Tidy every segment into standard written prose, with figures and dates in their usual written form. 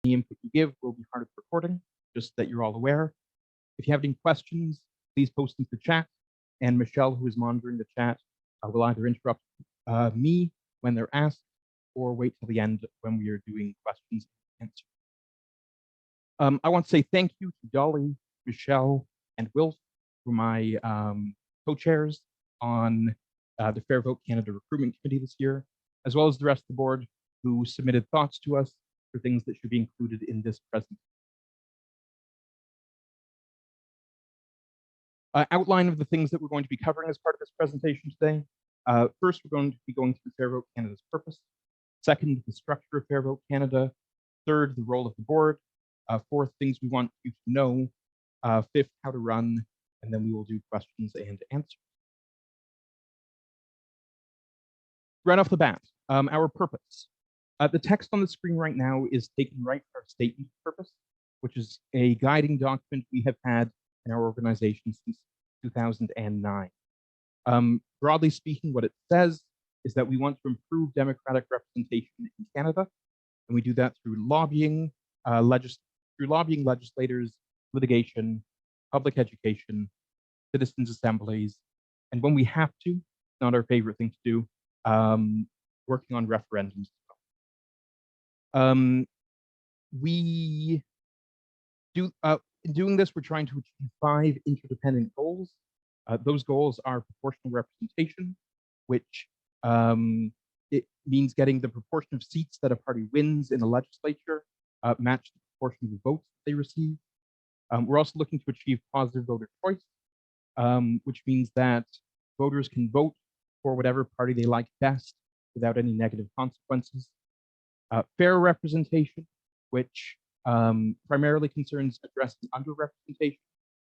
Any input you give will be part of the recording, just that you're all aware. If you have any questions, please post them to the chat, and Michelle, who is monitoring the chat, will either interrupt me when they're asked or wait till the end when we are doing questions and answers. I want to say thank you to Dolly, Michelle, and Wilf, who are my co-chairs on the Fair Vote Canada Recruitment Committee this year, as well as the rest of the board who submitted thoughts to us for things that should be included in this presentation. Outline of the things that we're going to be covering as part of this presentation today. First, we're going to be going through Fair Vote Canada's purpose. Second, the structure of Fair Vote Canada. Third, the role of the board. Fourth, things we want you to know. Fifth, how to run. And then we will do questions and answers. Right off the bat, our purpose. The text on the screen right now is taken right from our statement of purpose, which is a guiding document we have had in our organization since 2009. Broadly speaking, what it says is that we want to improve democratic representation in Canada, and we do that through lobbying, legislators, litigation, public education, citizens' assemblies, and when we have to, it's not our favorite thing to do, working on referendums as well. We do in doing this, we're trying to achieve 5 interdependent goals. Those goals are proportional representation, which it means getting the proportion of seats that a party wins in the legislature match the proportion of the votes they receive. We're also looking to achieve positive voter choice, which means that voters can vote for whatever party they like best without any negative consequences. Fair representation, which primarily concerns addressing underrepresentation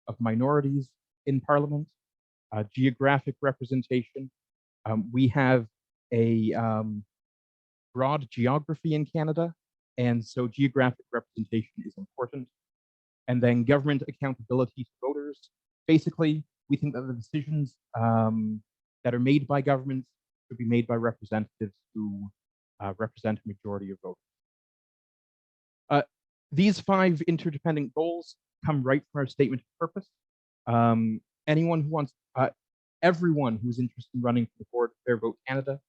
of minorities in Parliament. Geographic representation. We have a broad geography in Canada, and so geographic representation is important. And then government accountability to voters. Basically, we think that the decisions that are made by governments should be made by representatives who represent a majority of voters. These 5 interdependent goals come right from our statement of purpose. Anyone who wants, everyone who's interested in running for the board of Fair Vote Canada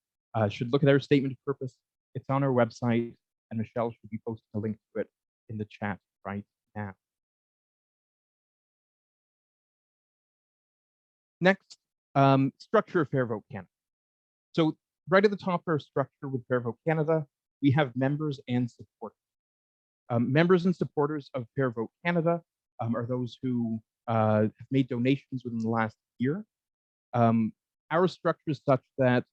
should look at our statement of purpose. It's on our website, and Michelle should be posting a link to it in the chat right now. Next, structure of Fair Vote Canada. So right at the top of our structure with Fair Vote Canada, we have members and supporters. Members and supporters of Fair Vote Canada are those who have made donations within the last year. Our structure is such that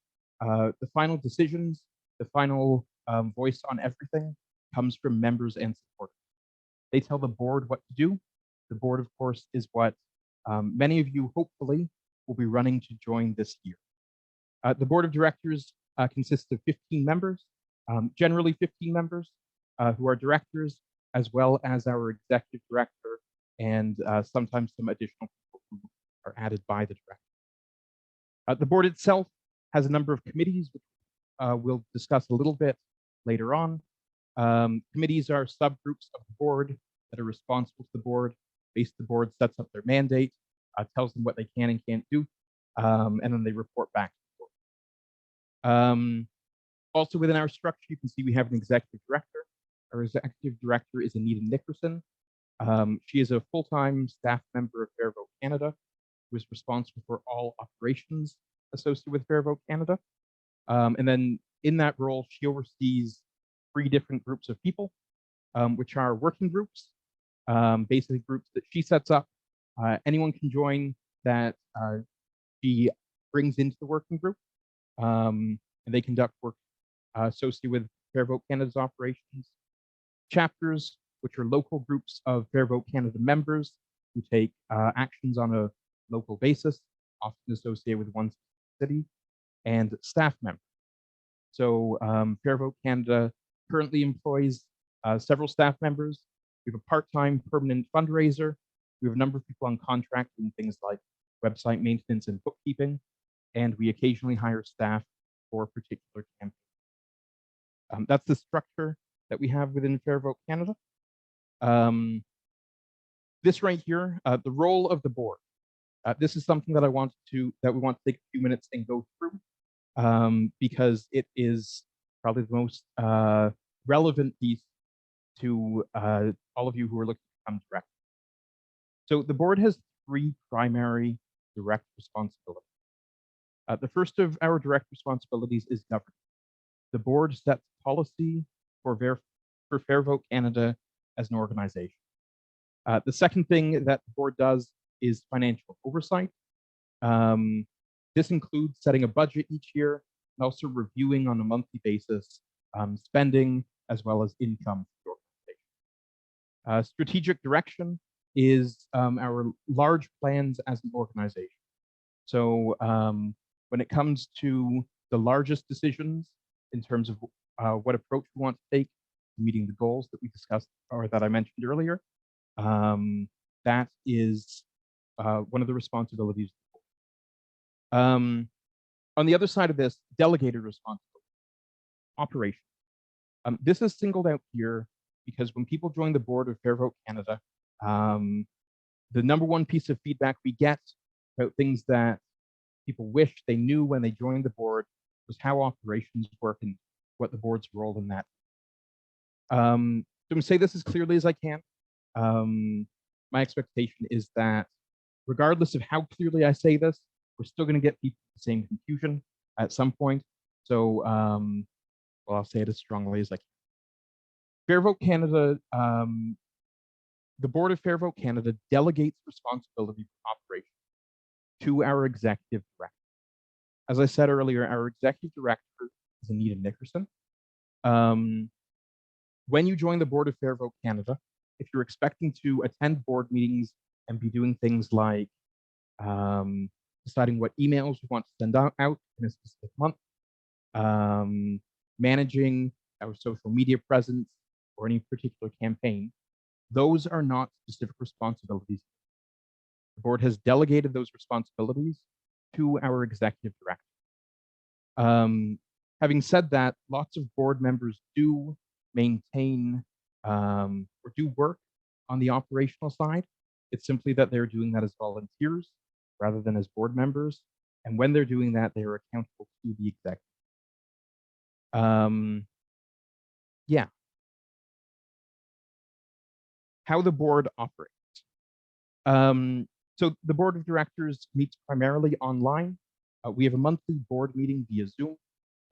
the final decisions, the final voice on everything comes from members and supporters. They tell the board what to do. The board, of course, is what many of you hopefully will be running to join this year. The board of directors consists of 15 members, generally 15 members, who are directors, as well as our executive director, and sometimes some additional people who are added by the director. The board itself has a number of committees, which we'll discuss a little bit later on. Committees are subgroups of the board that are responsible to the board. Basically, the board sets up their mandate, tells them what they can and can't do, and then they report back to the board. Also within our structure, you can see we have an executive director. Our executive director is Anita Nickerson. She is a full-time staff member of Fair Vote Canada, who is responsible for all operations associated with Fair Vote Canada. And then in that role, she oversees 3 different groups of people, which are working groups, basically groups that she sets up. Anyone can join that she brings into the working group, and they conduct work associated with Fair Vote Canada's operations. Chapters, which are local groups of Fair Vote Canada members who take actions on a local basis, often associated with one city, and staff members. So Fair Vote Canada currently employs several staff members. We have a part-time permanent fundraiser. We have a number of people on contract in things like website maintenance and bookkeeping, and we occasionally hire staff for particular campaigns. That's the structure. that we have within Fair Vote Canada. This right here, the role of the board. This is something that we want to take a few minutes and go through because it is probably the most relevant piece to all of you who are looking to become directors. So the board has three primary direct responsibilities. The first of our direct responsibilities is governance. The board sets policy for Fair Vote Canada as an organization. The second thing that the board does is financial oversight. This includes setting a budget each year and also reviewing on a monthly basis spending as well as income for the organization. Strategic direction is our large plans as an organization. So when it comes to the largest decisions in terms of what approach we want to take to meeting the goals that we discussed or that I mentioned earlier, that is one of the responsibilities. On the other side of this, delegated responsibility, operations. This is singled out here because when people join the board of Fair Vote Canada, the number one piece of feedback we get about things that people wish they knew when they joined the board was how operations work and what the board's role in that. So I'm going to say this as clearly as I can. My expectation is that regardless of how clearly I say this, we're still going to get people the same confusion at some point. So, well, I'll say it as strongly as I can. Fair Vote Canada, the board of Fair Vote Canada delegates responsibility for operations to our executive director. As I said earlier, our executive director is Anita Nickerson. When you join the board of Fair Vote Canada, if you're expecting to attend board meetings and be doing things like deciding what emails we want to send out in a specific month, managing our social media presence or any particular campaign, those are not specific responsibilities. The board has delegated those responsibilities to our executive director. Having said that, lots of board members do maintain or do work on the operational side. It's simply that they're doing that as volunteers rather than as board members. And when they're doing that, they are accountable to the executive. Yeah. How the board operates. So the board of directors meets primarily online. We have a monthly board meeting via Zoom.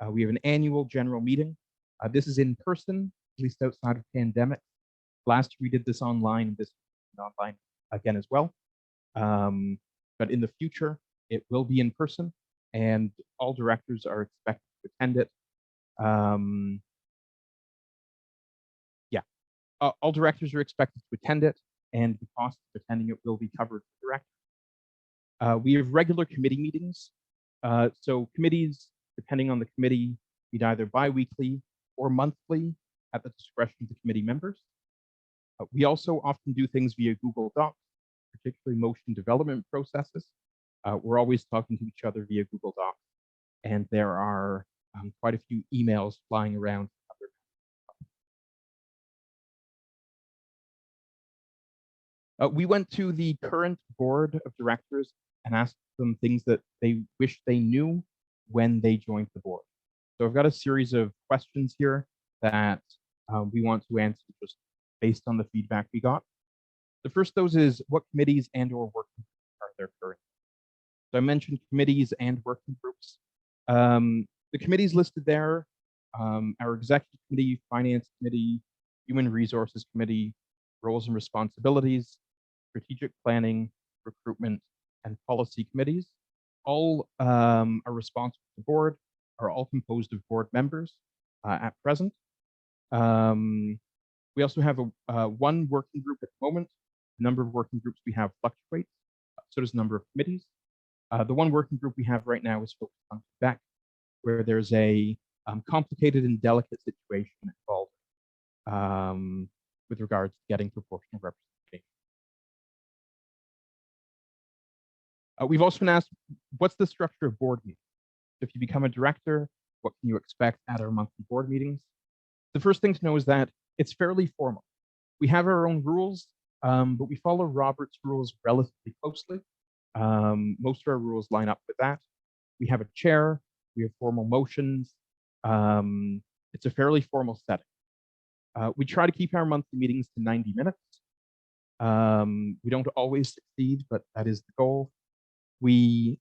We have an annual general meeting. This is in person, at least outside of pandemic. Last year we did this online, this online again as well. But in the future, it will be in person, and all directors are expected to attend it. All directors are expected to attend it, and the cost of attending it will be covered for directors. We have regular committee meetings. So committees, depending on the committee, meet either bi-weekly or monthly at the discretion of the committee members. We also often do things via Google Docs, particularly motion development processes. We're always talking to each other via Google Docs, and there are quite a few emails flying around. We went to the current board of directors and asked them things that they wish they knew when they joined the board. So I've got a series of questions here that we want to answer just based on the feedback we got. The first of those is what committees and or working groups are there currently? So I mentioned committees and working groups. The committees listed there, our executive committee, finance committee, human resources committee, roles and responsibilities, strategic planning, recruitment, and policy committees. All are responsible to the board, are all composed of board members at present. We also have one working group at the moment. The number of working groups we have fluctuates, so does the number of committees. The one working group we have right now is focused on Quebec, where there's a complicated and delicate situation involved with regards to getting proportional representation. We've also been asked, what's the structure of board meetings? If you become a director, what can you expect at our monthly board meetings? The first thing to know is that it's fairly formal. We have our own rules, but we follow Robert's rules relatively closely. Most of our rules line up with that. We have a chair, we have formal motions. It's a fairly formal setting. We try to keep our monthly meetings to 90 minutes. We don't always succeed, but that is the goal. We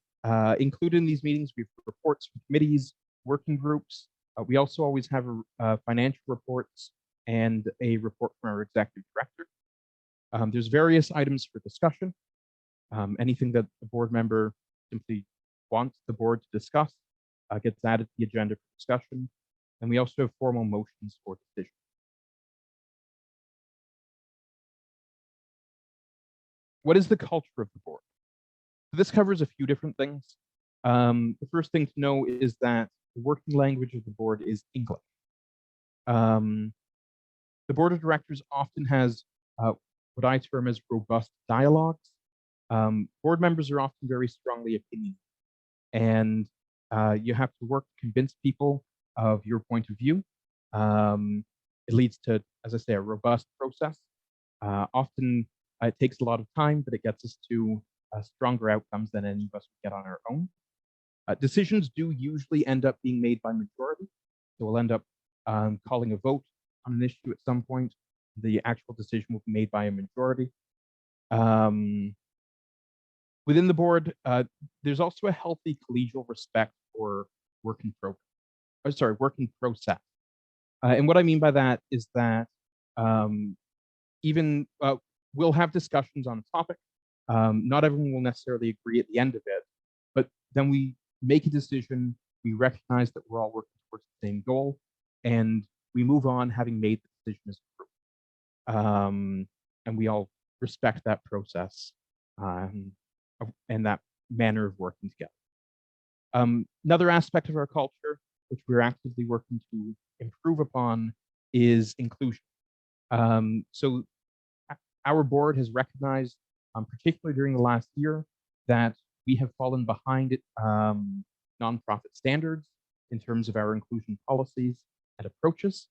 include in these meetings, we have reports from committees, working groups. We also always have financial reports and a report from our executive director. There's various items for discussion. Anything that the board member simply wants the board to discuss gets added to the agenda for discussion. And we also have formal motions for decision. What is the culture of the board? So this covers a few different things. The first thing to know is that the working language of the board is English. The board of directors often has what I term as robust dialogues. Board members are often very strongly opinionated, and you have to work to convince people of your point of view. It leads to, as I say, a robust process. Often it takes a lot of time, but it gets us to stronger outcomes than any of us would get on our own. Decisions do usually end up being made by majority. So we'll end up calling a vote on an issue at some point. The actual decision will be made by a majority. Within the board, there's also a healthy collegial respect for working process. And what I mean by that is that even we'll have discussions on a topic. Not everyone will necessarily agree at the end of it, but then we make a decision. We recognize that we're all working towards the same goal, and we move on having made the decision as a group. And we all respect that process and that manner of working together. Another aspect of our culture, which we're actively working to improve upon, is inclusion. So our board has recognized, particularly during the last year, that we have fallen behind nonprofit standards in terms of our inclusion policies and approaches,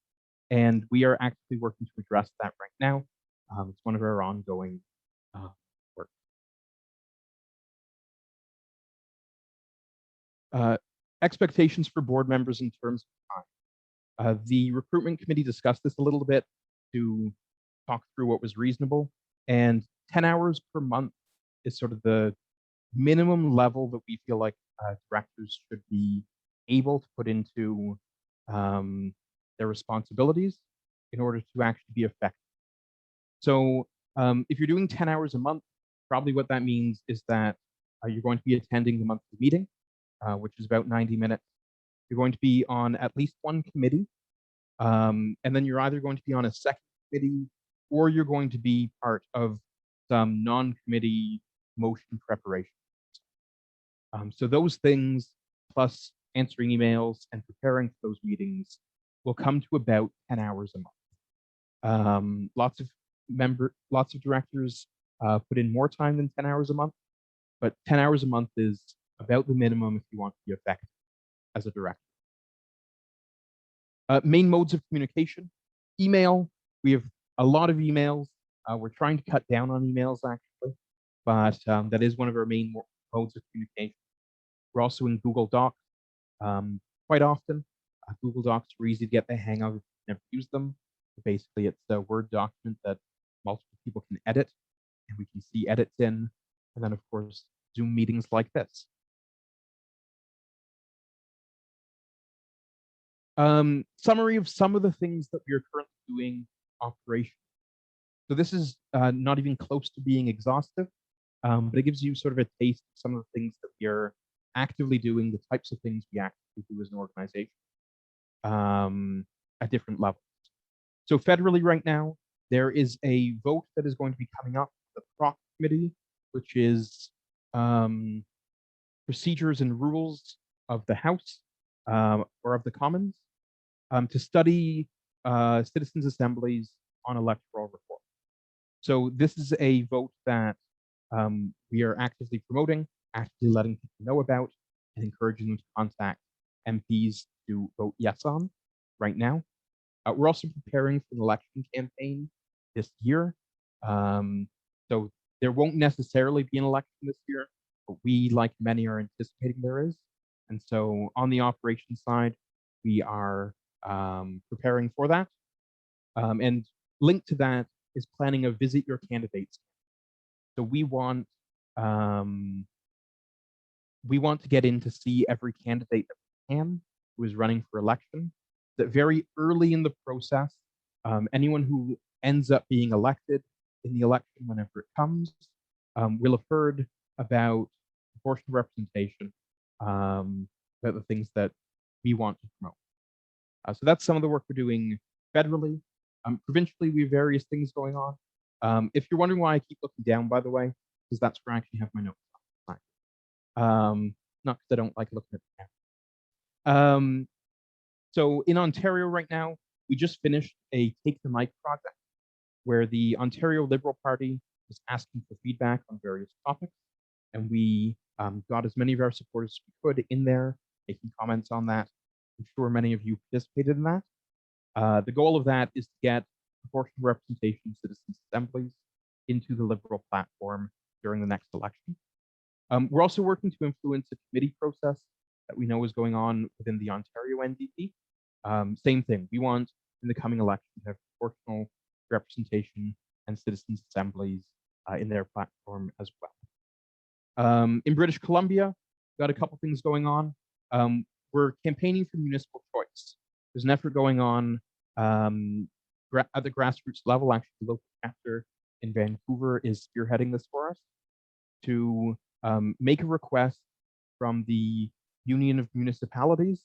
and we are actively working to address that right now. It's one of our ongoing work. Expectations for board members in terms of time. The recruitment committee discussed this a little bit to talk through what was reasonable, and 10 hours per month is sort of the minimum level that we feel like directors should be able to put into their responsibilities in order to actually be effective. So if you're doing 10 hours a month, probably what that means is that you're going to be attending the monthly meeting, which is about 90 minutes. You're going to be on at least one committee, and then you're either going to be on a second committee or you're going to be part of some non-committee motion preparation. So those things, plus answering emails and preparing for those meetings, will come to about 10 hours a month. Lots of directors put in more time than 10 hours a month, but 10 hours a month is about the minimum if you want to be effective as a director. Main modes of communication. Email, we have a lot of emails. We're trying to cut down on emails actually, but that is one of our main modes of communication. We're also in Google Docs quite often. Google Docs are easy to get the hang of if you've never used them. Basically, it's a Word document that multiple people can edit, and we can see edits in. And then, of course, Zoom meetings like this. Summary of some of the things that we are currently doing operationally. So this is not even close to being exhaustive, but it gives you sort of a taste of some of the things that we are actively doing, the types of things we actively do as an organization at different levels. So federally right now, there is a vote that is going to be coming up, the PROC committee, which is procedures and rules of the House or of the Commons to study citizens' assemblies on electoral reform. So this is a vote that we are actively promoting, actively letting people know about, and encouraging them to contact MPs to vote yes on right now. We're also preparing for an election campaign this year. So there won't necessarily be an election this year, but we, like many, are anticipating there is. And so on the operations side, we are preparing for that. And linked to that is planning a visit your candidates. So we want to get in to see every candidate that we can who is running for election. That very early in the process, anyone who ends up being elected in the election, whenever it comes, will have heard about proportional representation, about the things that we want to promote. So that's some of the work we're doing federally. Provincially, we have various things going on. If you're wondering why I keep looking down, by the way, because that's where I actually have my notes on. Not because I don't like looking at the camera. So in Ontario right now, we just finished a Take the Mic project where the Ontario Liberal Party was asking for feedback on various topics, and we got as many of our supporters as we could in there, making comments on that. I'm sure many of you participated in that. The goal of that is to get proportional representation in citizens' assemblies into the Liberal platform during the next election. We're also working to influence a committee process that we know is going on within the Ontario NDP. Same thing. We want in the coming election to have proportional representation and citizens' assemblies in their platform as well. In British Columbia, we've got a couple things going on. We're campaigning for municipal choice. There's an effort going on at the grassroots level. Actually, the local chapter in Vancouver is spearheading this for us to make a request from the Union of Municipalities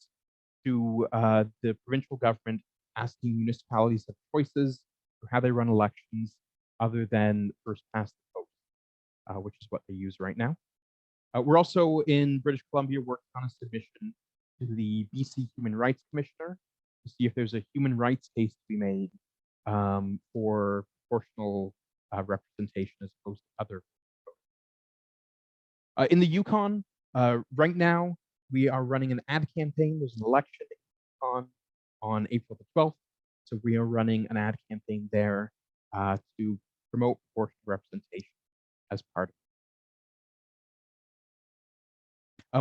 to the provincial government, asking municipalities have choices for how they run elections other than first past the post, which is what they use right now. We're also in British Columbia working on a submission to the BC Human Rights Commissioner to see if there's a human rights case to be made for proportional representation as opposed to other. In the Yukon, right now, we are running an ad campaign. There's an election in Yukon on April the 12th. So we are running an ad campaign there to promote proportional representation as part of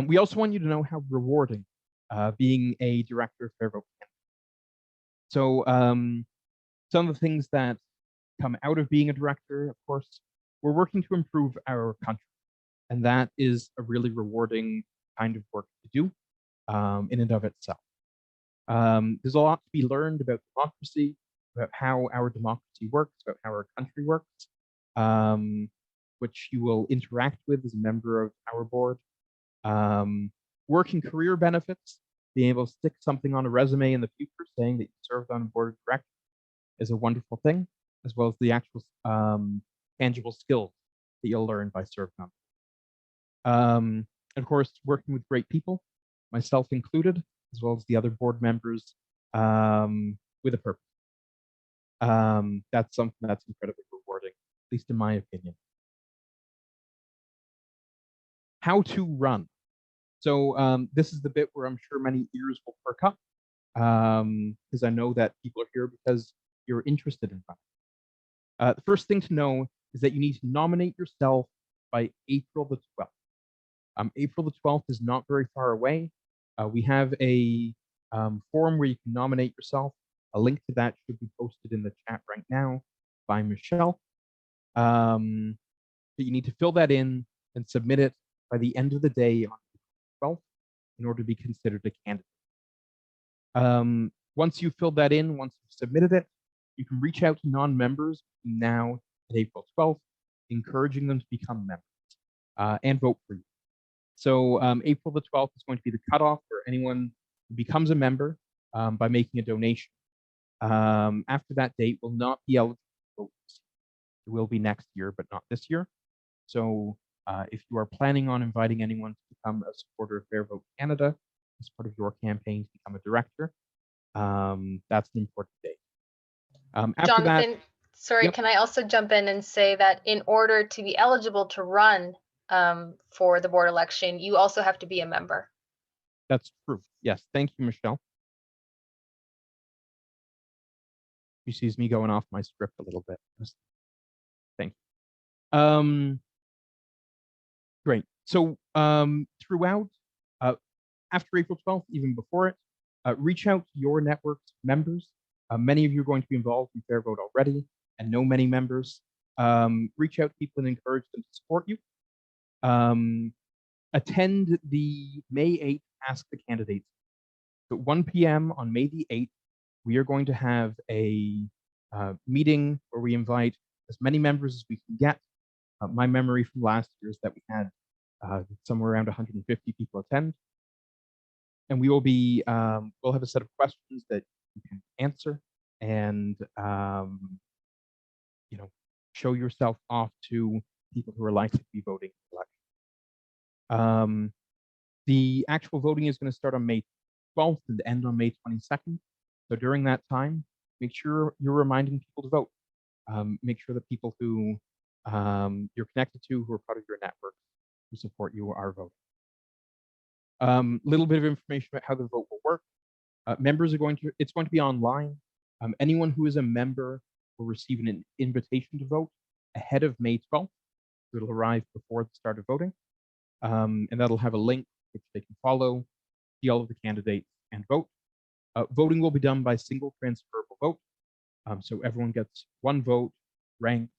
it. We also want you to know how rewarding being a director of Fair Vote Canada. So some of the things that come out of being a director, of course, we're working to improve our country. And that is a really rewarding kind of work to do in and of itself. There's a lot to be learned about democracy, about how our democracy works, about how our country works, which you will interact with as a member of our board. Work and career benefits, being able to stick something on a resume in the future saying that you served on a board of directors is a wonderful thing, as well as the actual tangible skills that you'll learn by serving on. And of course, working with great people, myself included, as well as the other board members, with a purpose. That's something that's incredibly rewarding, at least in my opinion. How to run. So this is the bit where I'm sure many ears will perk up, because I know that people are here because you're interested in running. The first thing to know is that you need to nominate yourself by April the 12th. April the 12th is not very far away. We have a form where you can nominate yourself. A link to that should be posted in the chat right now by Michelle. But you need to fill that in and submit it by the end of the day on April 12th in order to be considered a candidate. Once you've filled that in, once you've submitted it, you can reach out to non-members now at April 12th, encouraging them to become members and vote for you. So April the 12th is going to be the cutoff for anyone who becomes a member by making a donation. After that date, will not be eligible to vote. It will be next year, but not this year. So if you are planning on inviting anyone to become a supporter of Fair Vote Canada as part of your campaign to become a director, that's an important date. After Jonathan, that, sorry, yep. Can I also jump in and say that in order to be eligible to run for the board election, you also have to be a member. That's true. Yes. Thank you, Michelle. She sees me going off my script a little bit. Thank you. Great. So throughout, after April 12th, even before it, reach out to your network's members. Many of you are going to be involved in Fair Vote already and know many members. Reach out to people and encourage them to support you. Attend the May 8th Ask the Candidates. So at 1 p.m. on May the 8th, we are going to have a meeting where we invite as many members as we can get. My memory from last year is that we had somewhere around 150 people attend. And we will be, we'll have a set of questions that you can answer and, you know, show yourself off to people who are likely to be voting in the election. The actual voting is going to start on May 12th and end on May 22nd. So during that time, make sure you're reminding people to vote. Make sure that people who you're connected to, who are part of your network, who support you, are voting. Little bit of information about how the vote will work. Members are it's going to be online. Anyone who is a member will receive an invitation to vote ahead of May 12th. So it'll arrive before the start of voting. And that'll have a link which they can follow, see all of the candidates, and vote. Voting will be done by single transferable vote. So everyone gets one vote, ranked.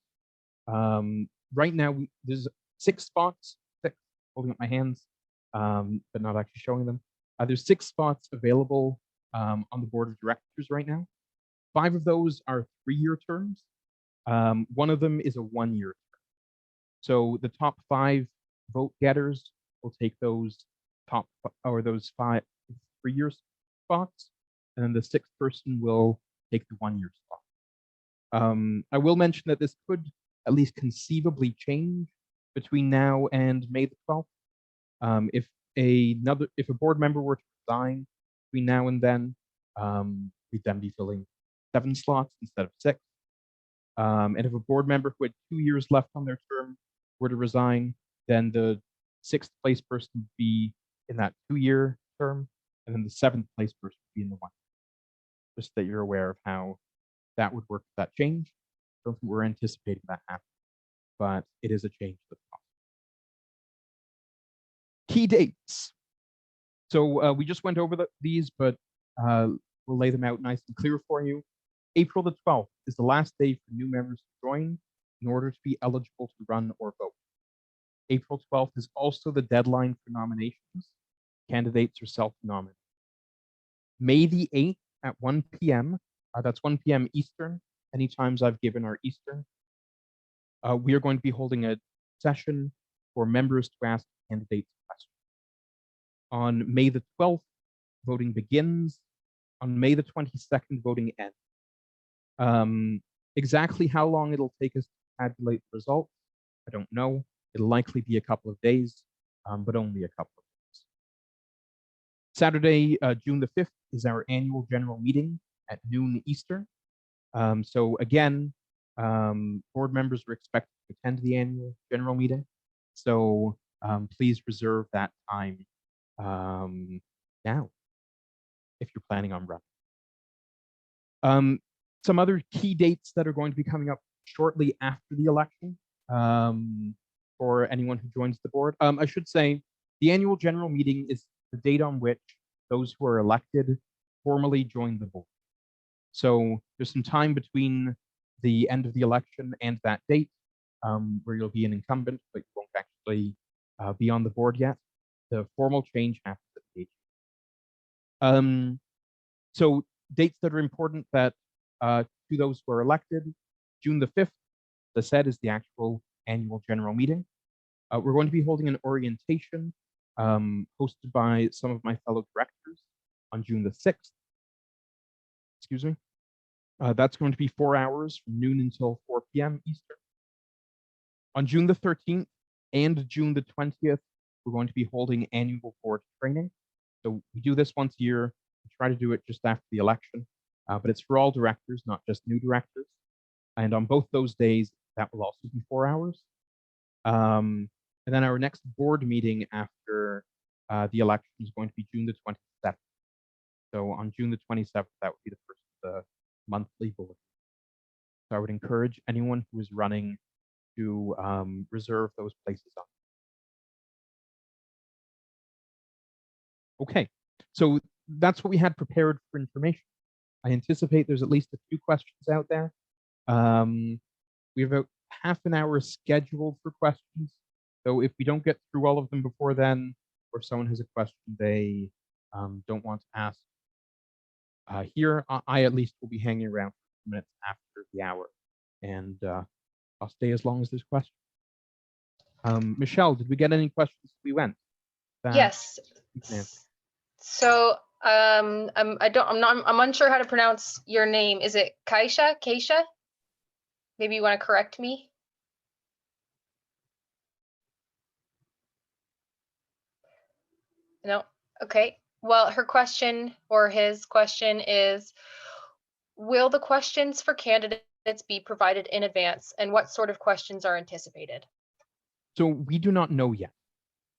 Right now, there's 6 spots, 6, holding up my hands, but not actually showing them. There's 6 spots available on the board of directors right now. 5 of those are 3-year terms. One of them is a 1-year term. So the top 5 vote getters will take those those 5 3-year spots, and then the 6th person will take the 1-year spot. I will mention that this could at least conceivably change between now and May the 12th. If a board member were to resign between now and then, we'd then be filling 7 slots instead of 6. And if a board member who had 2 years left on their term were to resign, then the 6th place person would be in that 2-year term, and then the 7th place person would be in the 1. Just that you're aware of how that would work with that change. I don't think we're anticipating that happening, but it is a change that's possible. Key dates. So we just went over these, but we'll lay them out nice and clear for you. April the 12th is the last day for new members to join in order to be eligible to run or vote. April 12th is also the deadline for nominations. Candidates are self-nominated. May the 8th at 1 p.m., that's 1 p.m. Eastern. Any times I've given are Eastern. We are going to be holding a session for members to ask candidates questions. On May the 12th, voting begins. On May the 22nd, voting ends. Exactly how long it'll take us to tabulate the results, I don't know. It'll likely be a couple of days, but only a couple of days. Saturday, June the 5th, is our annual general meeting at noon Eastern. So again, board members are expected to attend the annual general meeting. So please reserve that time now if you're planning on running. Some other key dates that are going to be coming up shortly after the election for anyone who joins the board. I should say the annual general meeting is the date on which those who are elected formally join the board. So there's some time between the end of the election and that date where you'll be an incumbent, but you won't actually be on the board yet. The formal change happens at the date. So dates that are important that to those who are elected, June the 5th, as I said, is the actual annual general meeting. We're going to be holding an orientation hosted by some of my fellow directors on June the 6th. Excuse me. That's going to be 4 hours from noon until 4 p.m. Eastern. On June the 13th and June the 20th, we're going to be holding annual board training. So we do this once a year. We try to do it just after the election, but it's for all directors, not just new directors. And on both those days, that will also be 4 hours. And then our next board meeting after the election is going to be June the 27th. So on June the 27th, that would be the first of the monthly board. So I would encourage anyone who is running to reserve those places up. Okay, so that's what we had prepared for information. I anticipate there's at least a few questions out there. We have about half an hour scheduled for questions. So if we don't get through all of them before then, or someone has a question they don't want to ask here, I at least will be hanging around for minutes after the hour. And I'll stay as long as there's questions. Michelle, did we get any questions as we went? Yes. So I'm unsure how to pronounce your name. Is it Kaisha? Keisha? Maybe you want to correct me? No. Okay. Well, her question or his question is, will the questions for candidates be provided in advance, and what sort of questions are anticipated? So we do not know yet.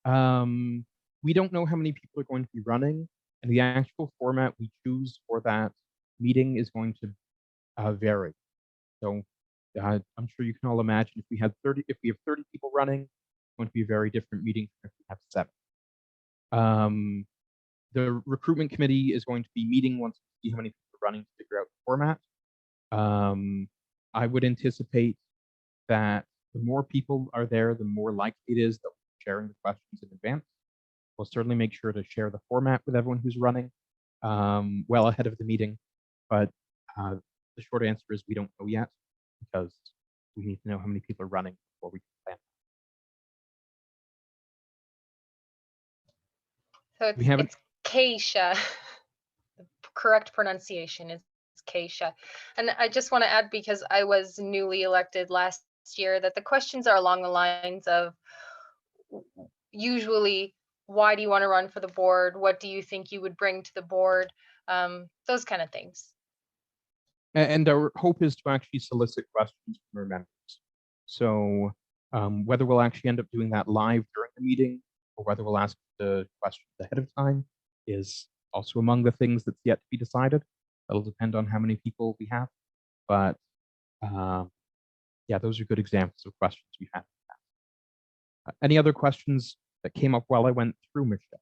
We don't know how many people are going to be running, and the actual format we choose for that meeting is going to vary. So I'm sure you can all imagine if we have 30 people running, it's going to be a very different meeting than if we have 7. The recruitment committee is going to be meeting once we see how many people are running to figure out the format. I would anticipate that the more people are there, the more likely it is that we're sharing the questions in advance. We'll certainly make sure to share the format with everyone who's running well ahead of the meeting. But the short answer is we don't know yet, because we need to know how many people are running before we can plan. So it's Keisha. The correct pronunciation is Keisha. And I just want to add, because I was newly elected last year, that the questions are along the lines of usually, why do you want to run for the board? What do you think you would bring to the board? Those kind of things. And our hope is to actually solicit questions from our members. So whether we'll actually end up doing that live during the meeting, or whether we'll ask the questions ahead of time, is also among the things that's yet to be decided. That'll depend on how many people we have. But yeah, those are good examples of questions we've had. Any other questions that came up while I went through, Michelle?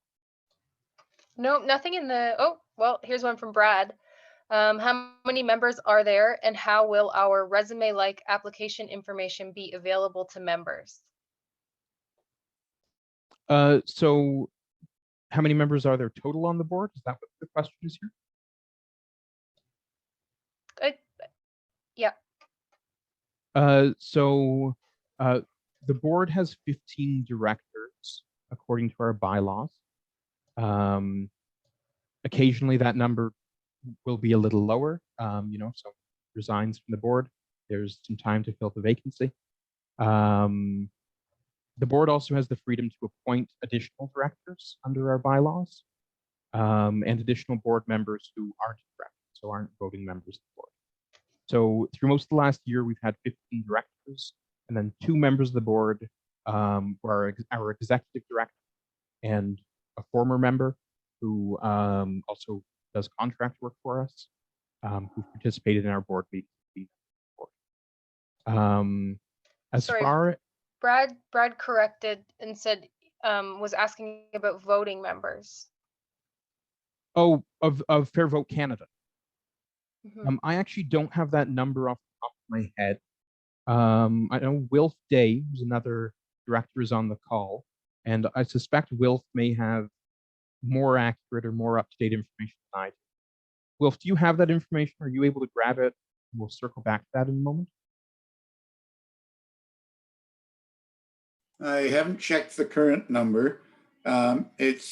Nope, nothing in the, oh, well, here's one from Brad. How many members are there, and how will our resume-like application information be available to members? So how many members are there total on the board? Is that what the question is here? Yeah. So the board has 15 directors according to our bylaws. Occasionally that number will be a little lower. So resigns from the board, there's some time to fill the vacancy. The board also has the freedom to appoint additional directors under our bylaws, and additional board members who aren't directors, so aren't voting members of the board. So through most of the last year, we've had 15 directors, and then 2 members of the board were our executive director and a former member who also does contract work for us, who participated in our board meetings. Sorry, Brad corrected and said was asking about voting members. Oh, of Fair Vote Canada. Mm-hmm. I actually don't have that number off the top of my head. I know Wilf Day, who's another director, is on the call, and I suspect Wilf may have more accurate or more up-to-date information than I do. Wilf, do you have that information? Are you able to grab it? We'll circle back to that in a moment. I haven't checked the current number. It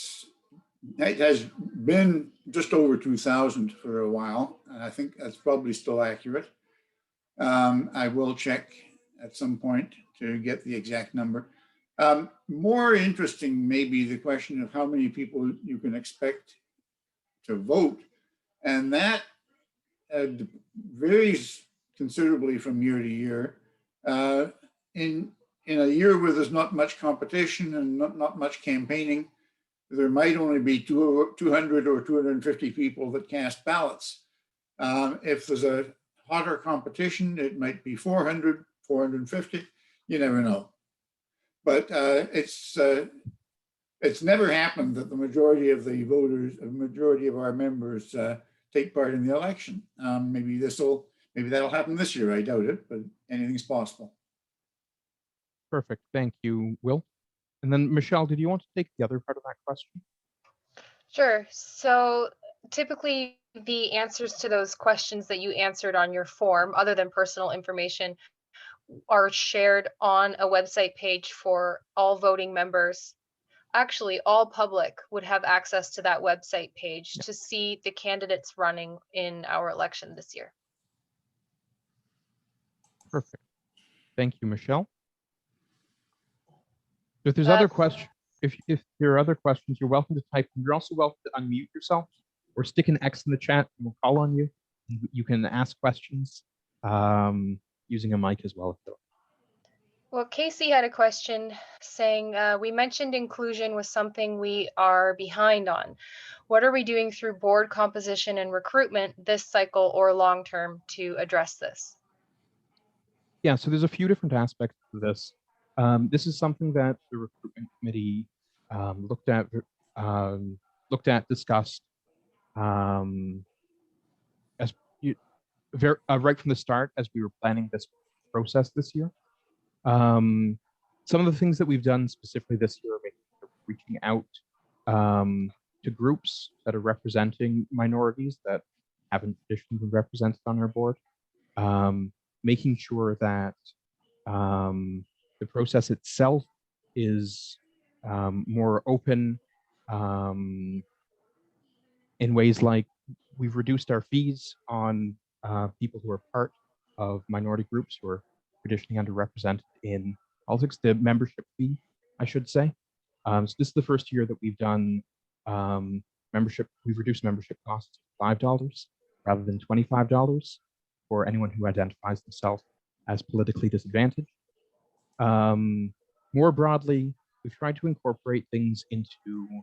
has been just over 2,000 for a while, and I think that's probably still accurate. I will check at some point to get the exact number. More interesting may be the question of how many people you can expect to vote, and that varies considerably from year to year. In a year where there's not much competition and not much campaigning, there might only be 200 or 250 people that cast ballots. If there's a hotter competition. It might be 400, 450. You never know. But it's never happened that the majority of the voters, a majority of our members take part in the election. Maybe that'll happen this year. I doubt it, but anything's possible. Perfect. Thank you, Will. And then Michelle, did you want to take the other part of that question? Sure. So typically the answers to those questions that you answered on your form, other than personal information, are shared on a website page for all voting members. Actually, all public would have access to that website page to see the candidates running in our election this year. Perfect. Thank you, Michelle. If there's other questions, if there are other questions, you're welcome to type them. You're also welcome to unmute yourself or stick an X in the chat and we'll call on you. You can ask questions using a mic as well. Well, Casey had a question saying, we mentioned inclusion was something we are behind on. What are we doing through board composition and recruitment this cycle or long term to address this? Yeah, so there's a few different aspects to this. This is something that the recruitment committee looked at, discussed as right from the start as we were planning this process this year. Some of the things that we've done specifically this year are reaching out to groups that are representing minorities that haven't traditionally been represented on our board, making sure that the process itself is more open in ways like we've reduced our fees on people who are part of minority groups who are traditionally underrepresented in politics, the membership fee, I should say. So this is the first year that we've done we've reduced membership costs to $5 rather than $25 for anyone who identifies themselves as politically disadvantaged. More broadly, we've tried to incorporate things into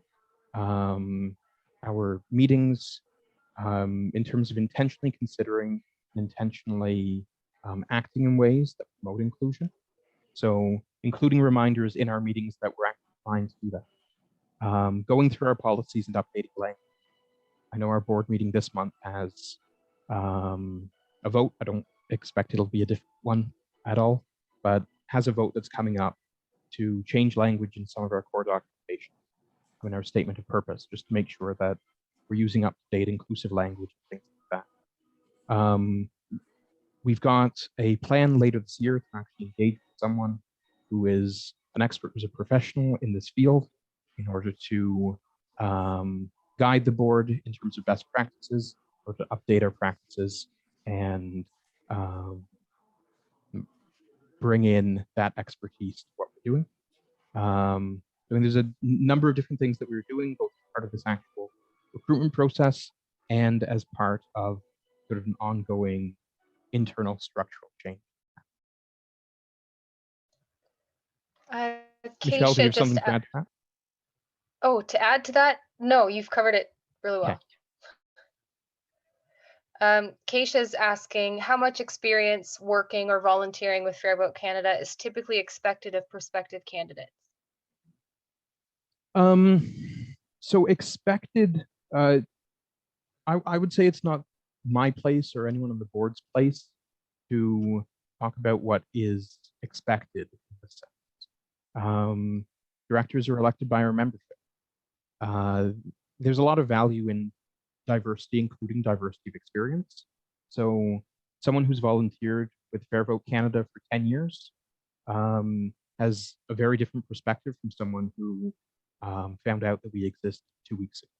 our meetings in terms of intentionally considering and intentionally acting in ways that promote inclusion. So including reminders in our meetings that we're actually trying to do that. Going through our policies and updating language. I know our board meeting this month has a vote. I don't expect it'll be a different one at all, but has a vote that's coming up to change language in some of our core documentation in our statement of purpose, just to make sure that we're using up-to-date inclusive language and things like that. We've got a plan later this year to actually engage with someone who is an expert, who's a professional in this field, in order to guide the board in terms of best practices, or to update our practices and bring in that expertise to what we're doing. I mean, there's a number of different things that we were doing, both as part of this actual recruitment process and as part of sort of an ongoing internal structural change. Michelle, do you have something to add to that? Oh, to add to that? No, you've covered it really well. Okay. Keisha's asking, how much experience working or volunteering with Fair Vote Canada is typically expected of prospective candidates? So expected, I would say it's not my place or anyone on the board's place to talk about what is expected. Directors are elected by our membership. There's a lot of value in diversity, including diversity of experience. So someone who's volunteered with Fair Vote Canada for 10 years has a very different perspective from someone who found out that we exist 2 weeks ago.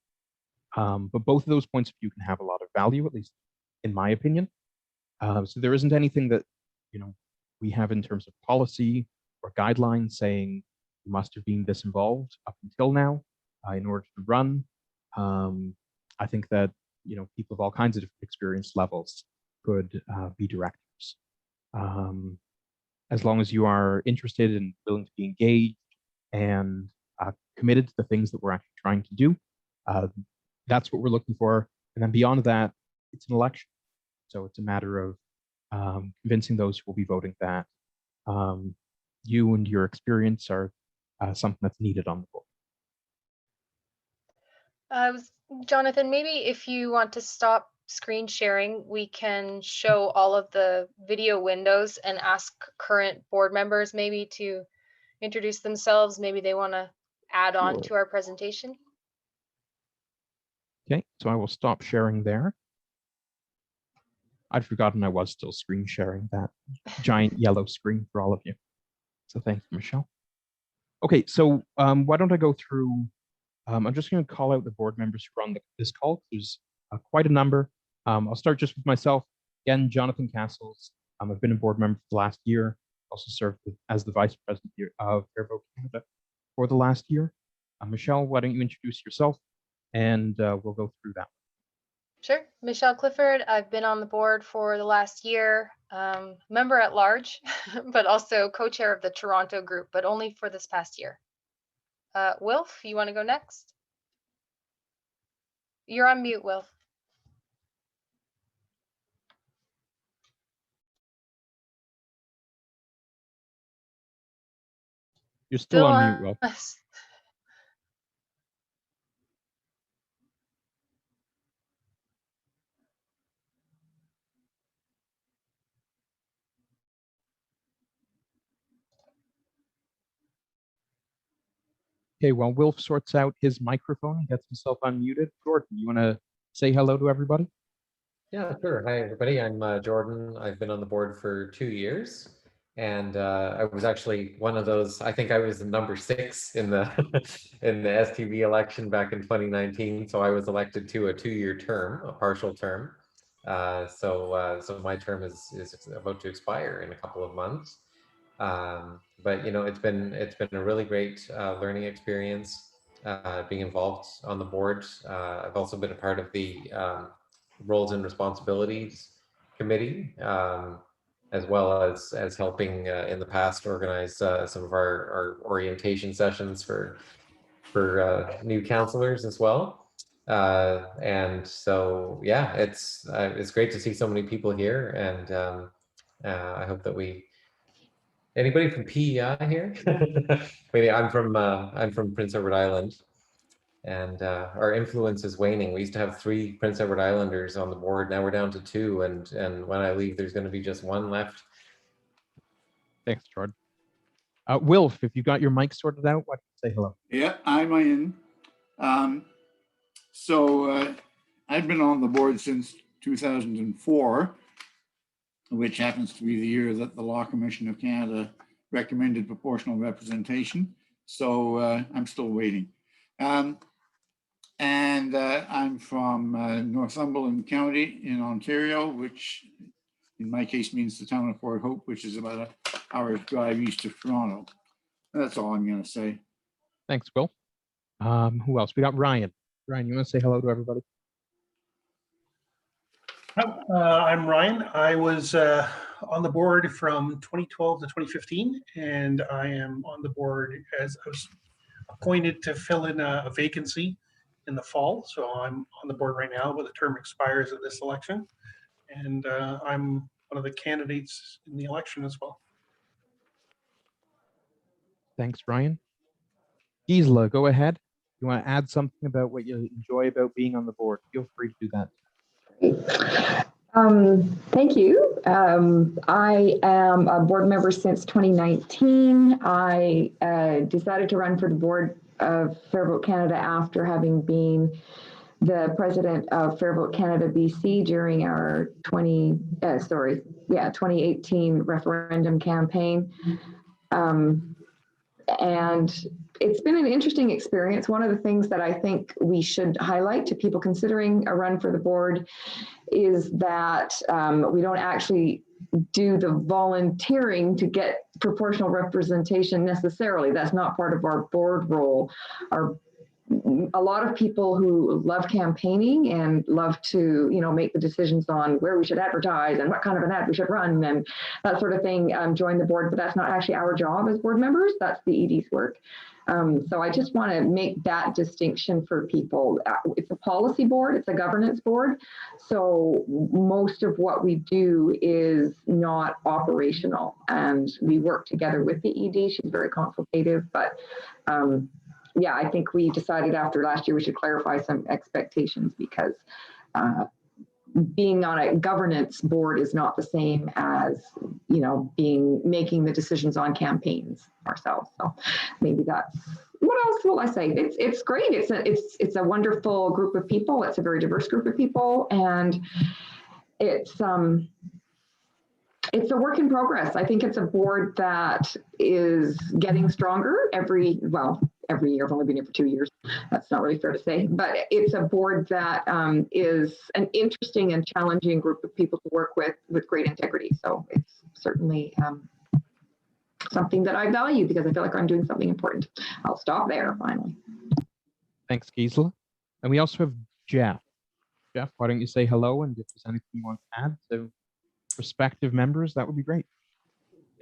But both of those points of view can have a lot of value, at least in my opinion. So there isn't anything that we have in terms of policy or guidelines saying you must have been this involved up until now in order to run. I think that people of all kinds of different experience levels could be directors. As long as you are interested and willing to be engaged and committed to the things that we're actually trying to do, that's what we're looking for. And then beyond that, it's an election. So it's a matter of convincing those who will be voting that you and your experience are something that's needed on the board. Jonathan, maybe if you want to stop screen sharing, we can show all of the video windows and ask current board members maybe to introduce themselves. Maybe they want to add on to our presentation. Okay, so I will stop sharing there. I'd forgotten I was still screen sharing that giant yellow screen for all of you. So thank you, Michelle. Okay, so why don't I go through, I'm just going to call out the board members who are on this call. There's quite a number. I'll start just with myself. Again, Jonathan Cassels. I've been a board member for the last year. Also served as the vice president of Fair Vote Canada for the last year. Michelle, why don't you introduce yourself, and we'll go through that. Sure. Michelle Clifford. I've been on the board for the last year, member at large, but also co-chair of the Toronto group, but only for this past year. Wilf, you want to go next? You're on mute, Wilf. You're still on mute, Wilf. Okay, while Wilf sorts out his microphone and gets himself unmuted, Jordan, you want to say hello to everybody? Yeah, sure. Hi, everybody. I'm Jordan. I've been on the board for 2 years, and I was actually one of those. I think I was number 6 in the in the STV election back in 2019. So I was elected to a 2-year term, a partial term. So my term is about to expire in a couple of months. But you know, it's been a really great learning experience being involved on the board. I've also been a part of the Roles and Responsibilities Committee, as well as helping in the past organize some of our orientation sessions for new counselors as well. And so yeah, it's great to see so many people here, and I hope that anybody from PEI here? Maybe I'm from Prince Edward Island, and our influence is waning. We used to have 3 Prince Edward Islanders on the board. Now we're down to 2, and when I leave, there's going to be just 1 left. Thanks, Jordan. Wilf, if you got your mic sorted out, why don't you say hello? Yeah, I'm in. I've been on the board since 2004, which happens to be the year that the Law Commission of Canada recommended proportional representation. So I'm still waiting. I'm from Northumberland County in Ontario, which in my case means the town of Port Hope, which is about an hour's drive east of Toronto. That's all I'm going to say. Thanks, Will. Who else? We got Ryan. Ryan, you want to say hello to everybody? I'm Ryan. I was on the board from 2012 to 2015, and I am on the board as I was appointed to fill in a vacancy in the fall. So I'm on the board right now, but the term expires at this election, and I'm one of the candidates in the election as well. Thanks, Ryan. Gisela, go ahead. You want to add something about what you enjoy about being on the board? Feel free to do that. Thank you. I am a board member since 2019. I decided to run for the board of Fair Vote Canada after having been the president of Fair Vote Canada BC during our 2018 referendum campaign. And it's been an interesting experience. One of the things that I think we should highlight to people considering a run for the board is that we don't actually do the volunteering to get proportional representation necessarily. That's not part of our board role. Our a lot of people who love campaigning and love to, make the decisions on where we should advertise and what kind of an ad we should run and that sort of thing, join the board, but that's not actually our job as board members. That's the ED's work. So I just want to make that distinction for people. It's a policy board, it's a governance board. So most of what we do is not operational, and we work together with the ED. She's very consultative, but yeah, I think we decided after last year we should clarify some expectations, because being on a governance board is not the same as, making the decisions on campaigns ourselves. So maybe that's, what else will I say? It's great. It's a wonderful group of people. It's a very diverse group of people, and it's a work in progress. I think it's a board that is getting stronger every year. I've only been here for 2 years. That's not really fair to say, but it's a board that is an interesting and challenging group of people to work with great integrity. So it's certainly something that I value, because I feel like I'm doing something important. I'll stop there finally. Thanks, Gisela. And we also have Jeff. Jeff, why don't you say hello, and if there's anything you want to add to prospective members, that would be great.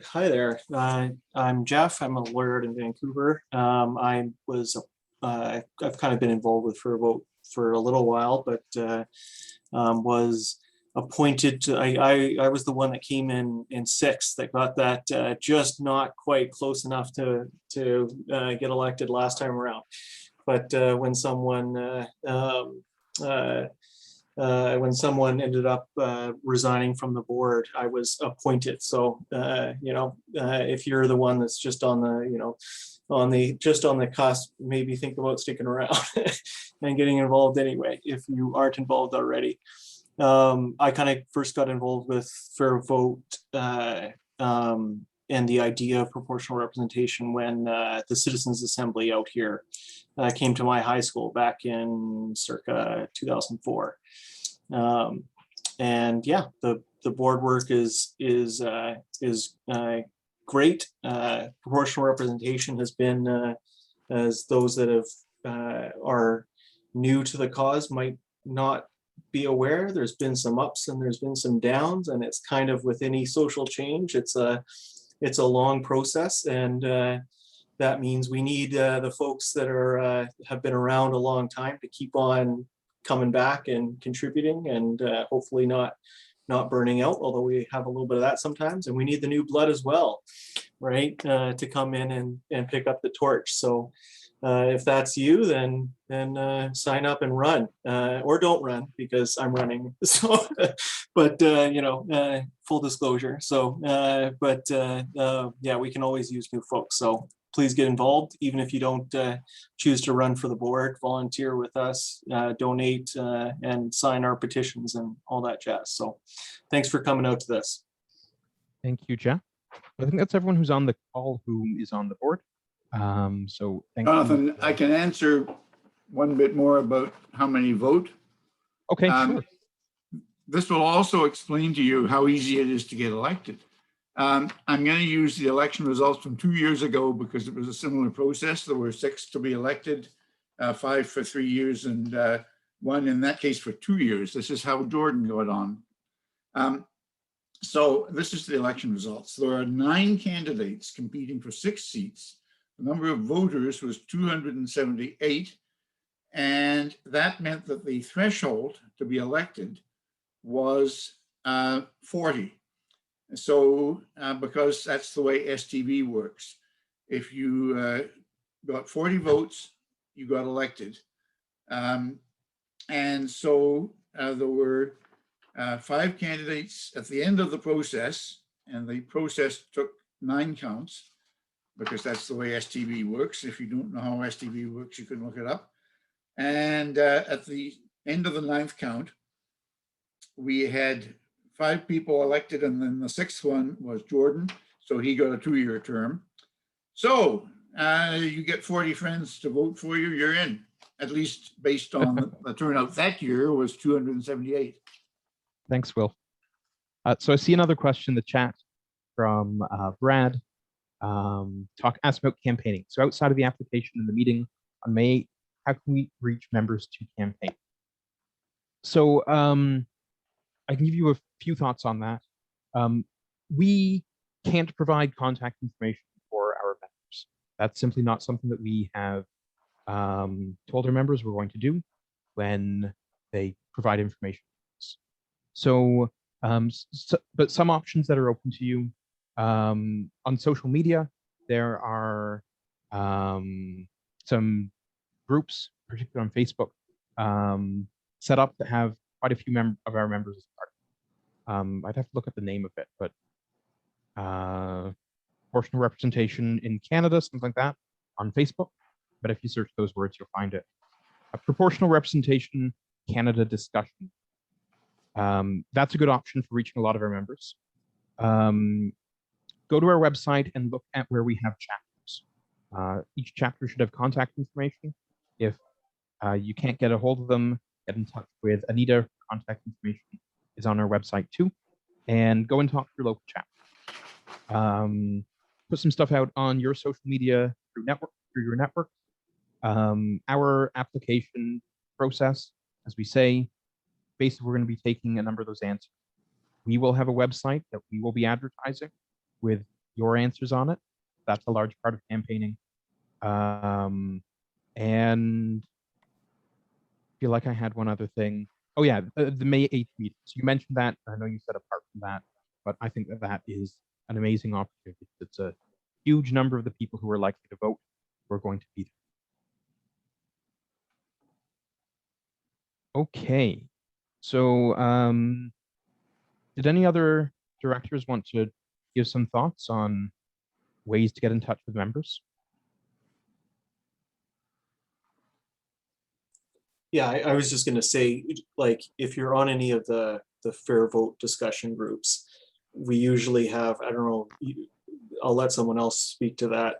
Hi there. I'm Jeff. I'm a lawyer in Vancouver. I've kind of been involved with Fair Vote for a little while, but was appointed to. I was the one that came in sixth that got that just not quite close enough to get elected last time around. But when someone ended up resigning from the board, I was appointed. So, if you're the one that's just on the cusp, maybe think about sticking around and getting involved anyway, if you aren't involved already. I kind of first got involved with Fair Vote and the idea of proportional representation when the Citizens Assembly out here came to my high school back in circa 2004. And yeah, the board work is great. Proportional representation has been, as those that are new to the cause might not be aware, there's been some ups and there's been some downs, and it's kind of with any social change, it's a long process, and that means we need the folks that have been around a long time to keep on coming back and contributing, and hopefully not burning out, although we have a little bit of that sometimes, and we need the new blood as well, right, to come in and pick up the torch. So if that's you, then sign up and run, or don't run, because I'm running. So, but full disclosure. So, yeah, we can always use new folks. So please get involved, even if you don't choose to run for the board. Volunteer with us, donate, and sign our petitions and all that jazz. So, thanks for coming out to this. Thank you, Jeff. I think that's everyone who's on the call who is on the board. So thank Jonathan, you. I can answer one bit more about how many vote. Okay, sure. This will also explain to you how easy it is to get elected. I'm going to use the election results from 2 years ago because it was a similar process. There were 6 to be elected, 5 for 3 years, and 1 in that case for 2 years. This is how Jordan got on. So this is the election results. There are 9 candidates competing for 6 seats. The number of voters was 278, and that meant that the threshold to be elected was 40. So because that's the way STV works, if you got 40 votes, you got elected. And so there were 5 candidates at the end of the process, and the process took 9 counts, because that's the way STV works. If you don't know how STV works, you can look it up. And at the end of the 9th count, we had 5 people elected, and then the 6th one was Jordan. So he got a 2-year term. So you get 40 friends to vote for you, you're in, at least based on the turnout that year was 278. Thanks, Will. So I see another question in the chat from Brad. Ask about campaigning. So outside of the application and the meeting on May how can we reach members to campaign? So I can give you a few thoughts on that. We can't provide contact information for our members. That's simply not something that we have told our members we're going to do when they provide information. So, but some options that are open to you on social media, there are some groups, particularly on Facebook, set up that have quite a few of our members as part. I'd have to look at the name of it, but proportional representation in Canada, something like that, on Facebook. But if you search those words, you'll find it. A proportional representation Canada discussion. That's a good option for reaching a lot of our members. Go to our website and look at where we have chapters. Each chapter should have contact information. If you can't get a hold of them, get in touch with Anita. Contact information is on our website too. And go and talk to your local chapter. Put some stuff out on your social media through your network. Our application process, as we say, basically we're going to be taking a number of those answers. We will have a website that we will be advertising with your answers on it. That's a large part of campaigning. And I feel like I had one other thing. Oh yeah, the May 8th meeting. So you mentioned that. I know you said apart from that, but I think that that is an amazing opportunity. It's a huge number of the people who are likely to vote who are going to be there. Okay. So did any other directors want to give some thoughts on ways to get in touch with members? Yeah, I was just gonna say, like, if you're on any of the fair vote discussion groups, we usually have, I don't know, I'll let someone else speak to that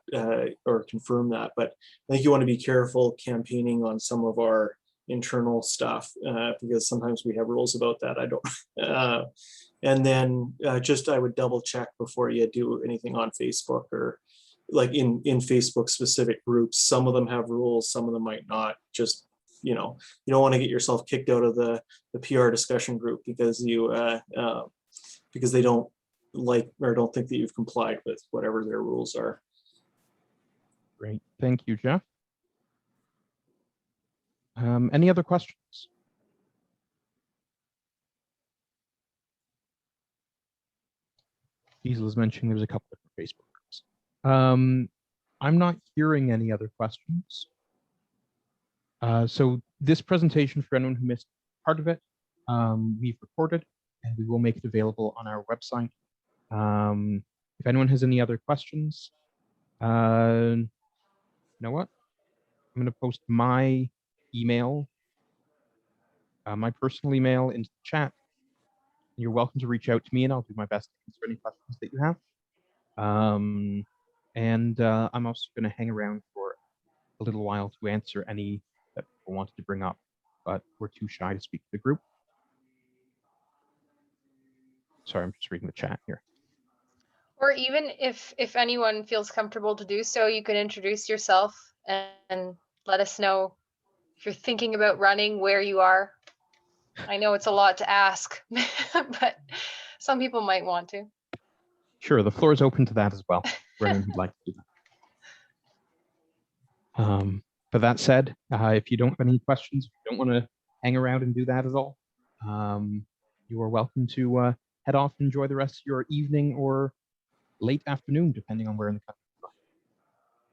or confirm that, but I think you want to be careful campaigning on some of our internal stuff because sometimes we have rules about that. I don't. And then just I would double check before you do anything on Facebook or like in Facebook specific groups. Some of them have rules, some of them might not. Just, you know, you don't want to get yourself kicked out of the PR discussion group because you because they don't like or don't think that you've complied with whatever their rules are. Great, thank you, Jeff. Any other questions? Diesel is mentioning there's a couple of Facebook groups. I'm not hearing any other questions. So this presentation, for anyone who missed part of it, we've recorded and we will make it available on our website. If anyone has any other questions, you know what? I'm going to post my email, my personal email into the chat. You're welcome to reach out to me and I'll do my best to answer any questions that you have. I'm also going to hang around for a little while to answer any that people wanted to bring up, but we're too shy to speak to the group. Sorry, I'm just reading the chat here. Or even if anyone feels comfortable to do so, you can introduce yourself and let us know if you're thinking about running, where you are. I know it's a lot to ask, but some people might want to. Sure, the floor is open to that as well, for anyone who'd like to do that. But that said, if you don't have any questions, if you don't want to hang around and do that at all, you are welcome to head off and enjoy the rest of your evening or late afternoon, depending on where in the country